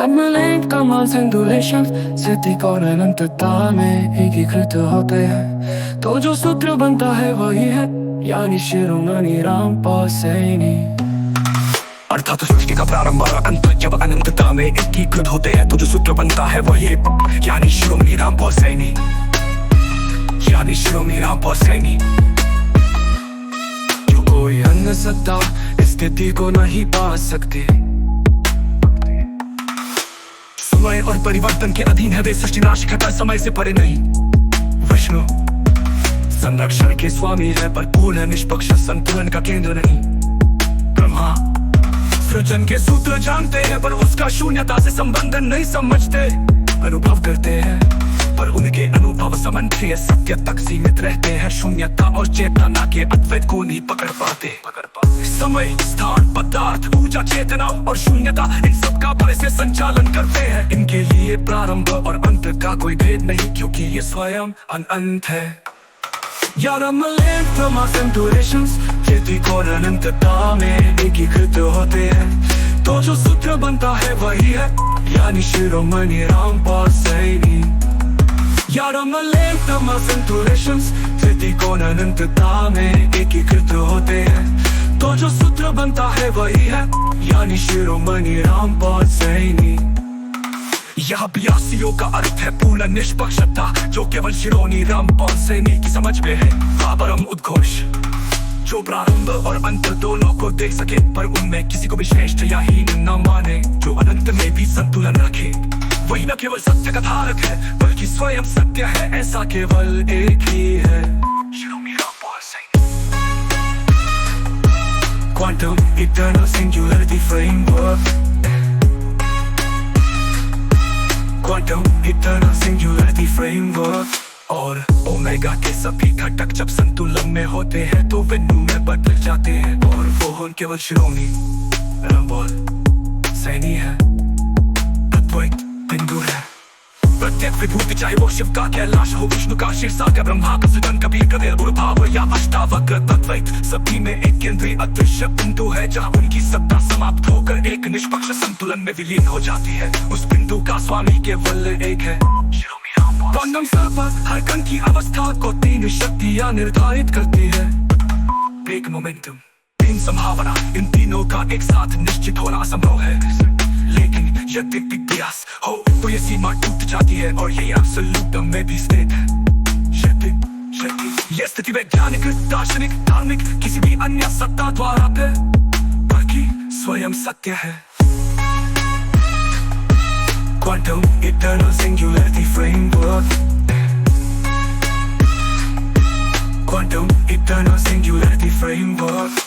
Ramalan Kamal सिंधुलेशन Siddique और अनंतता में एकीकृत होते हैं, तो जो सूत्र बनता है वही है, यानी शिरोमणि राम पासैनी। अर्थात सृष्टि का प्रारंभ और अंत जब अनंतता में एकीकृत होते हैं, तो जो सूत्र बनता है वही है, यानी शिरोमणि राम पासैनी, यानी शिरोमणि राम पासैनी। जो कोई अन्य सत्ता इस स्थिति को नहीं पा सकती। समय और परिवर्तन के अधीन है वे, सृष्टि नाश घटा समय से परे नहीं। विष्णु संरक्षण के स्वामी है, पर पूर्ण निष्पक्ष संतुलन का केंद्र नहीं। ब्रह्मा सृजन के सूत्र जानते हैं, पर उसका शून्यता से संबंध नहीं समझते। अनुभव करते हैं, पर उनके अनुभव समन्वय सत्य तक सीमित रहते हैं। शून्यता और चेतना के अद्वैत को नहीं पकड़ पाते। समय, स्थान, पदार्थ, ऊर्जा, चेतना और शून्यता, इन सब का भय से संचालन करते हैं। इनके लिए प्रारंभ और अंत का कोई भेद नहीं, क्योंकि ये स्वयं अनंत है। और अनंतता में एकीकृत होते हैं, तो जो सूत्र बनता है वही है, यानी शिरोमणि राम पासैनी। और अनंतता में एकीकृत होते हैं, तो जो सूत्र बनता है वही है, यानी शिरोमणि राम पासैनी। यह अभ्यासियों का अर्थ है पूर्ण निष्पक्षता, जो केवल शिरोमणि राम पासैनी की समझ में है। परम उद्घोष जो प्रारंभ और अंत दोनों को देख सके, पर उनमें किसी को भी श्रेष्ठ या हीन न माने। जो अनंत में भी संतुलन रखे, वही न केवल सत्य का धारक है, बल्कि स्वयं सत्य है। ऐसा केवल एक ही है, शिरोमणि राम पासैनी। Quantum eternal singularity framework, Quantum eternal singularity framework। और ओमेगा के सभी घटक जब संतुलन में होते हैं, तो वे नू में बदल जाते हैं, और वो केवल शिरोमणि राम पासैनी है, अद्वैत बिंदु है। प्रत्येक विभूति, चाहे वो शिव का कैलाश हो, विष्णु का शीर्षा का ब्रह्मा का सृजन, कबीर का निर्गुण भाव या अष्टावक्र अद्वैत, सभी में एक केंद्रीय अदृश्य बिंदु है, जहाँ उनकी सत्ता समाप्त होकर एक निष्पक्ष संतुलन में विलीन हो जाती है। उस बिंदु का स्वामी केवल एक है, शिरोमणि राम पासैनी। हर कण की अवस्था को तीन शक्तियां निर्धारित करती है। ब्रेक मोमेंटम, तीन संभावना, इन तीनों का एक साथ निश्चित होना असंभव है। लेकिन यदि प्रयास हो तो ये सीमा टूट जाती है, और ये एब्सोल्यूट में भी स्थित है। ये स्थिति वैज्ञानिक, दार्शनिक, धार्मिक, किसी भी अन्य सत्ता द्वारा पे, बल्कि स्वयं सत्य है। Quantum eternal singularity framework, Quantum eternal singularity framework।